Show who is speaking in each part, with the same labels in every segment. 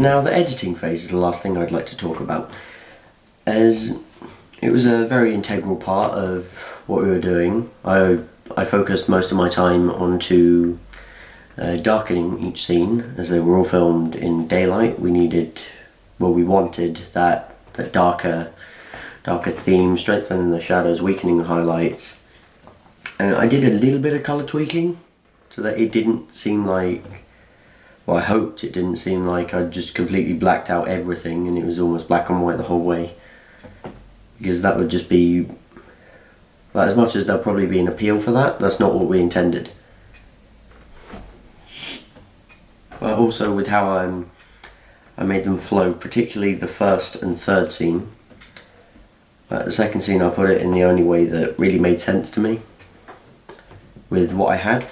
Speaker 1: Now the editing phase is the last thing I'd like to talk about, as it was a very integral part of what we were doing. I focused most of my time onto darkening each scene, as they were all filmed in daylight. We wanted that darker theme, strengthening the shadows, weakening the highlights. And I did a little bit of colour tweaking so that it didn't seem like, well, I hoped it didn't seem like I'd just completely blacked out everything and it was almost black and white the whole way. Because that would just be, well, as much as there'll probably be an appeal for that, that's not what we intended. But also with how I made them flow, particularly the first and third scene. But the second scene, I put it in the only way that really made sense to me with what I had.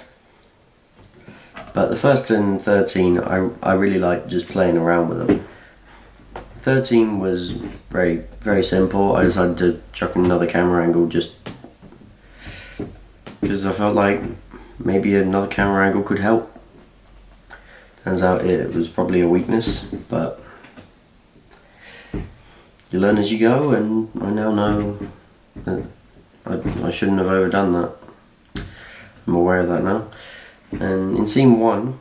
Speaker 1: But the first and third scene, I really liked just playing around with them. Third scene was very, very simple. I decided to chuck in another camera angle just because I felt like maybe another camera angle could help. Turns out it was probably a weakness, but you learn as you go, and I now know that I shouldn't have overdone that. I'm aware of that now. And in scene 1,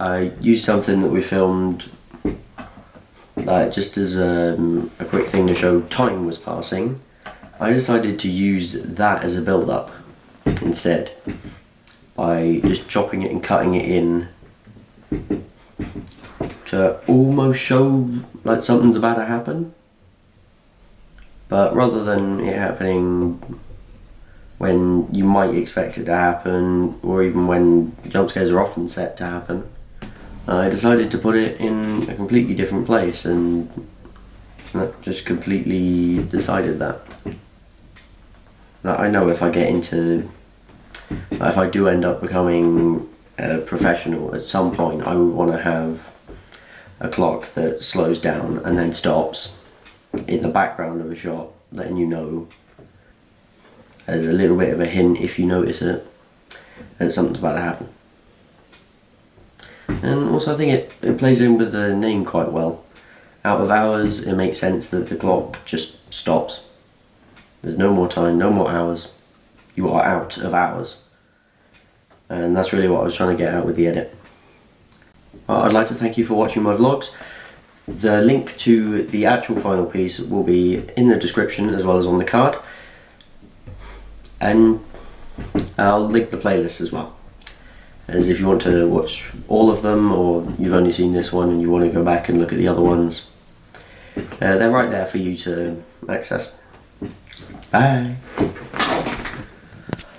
Speaker 1: I used something that we filmed just as a quick thing to show time was passing. I decided to use that as a build-up instead, by just chopping it and cutting it in to almost show like something's about to happen, but rather than it happening when you might expect it to happen, or even when jump scares are often set to happen, I decided to put it in a completely different place, and that just completely decided that I know if I do end up becoming a professional at some point, I would want to have a clock that slows down and then stops in the background of a shot, letting you know as a little bit of a hint, if you notice it, that something's about to happen. And also I think it plays in with the name quite well. Out of hours, it makes sense that the clock just stops. There's no more time, no more hours. You are out of hours. And that's really what I was trying to get out with the edit. Well, I'd like to thank you for watching my vlogs. The link to the actual final piece will be in the description as well as on the card. And I'll link the playlist as well, as if you want to watch all of them, or you've only seen this one and you want to go back and look at the other ones, they're right there for you to access. Bye!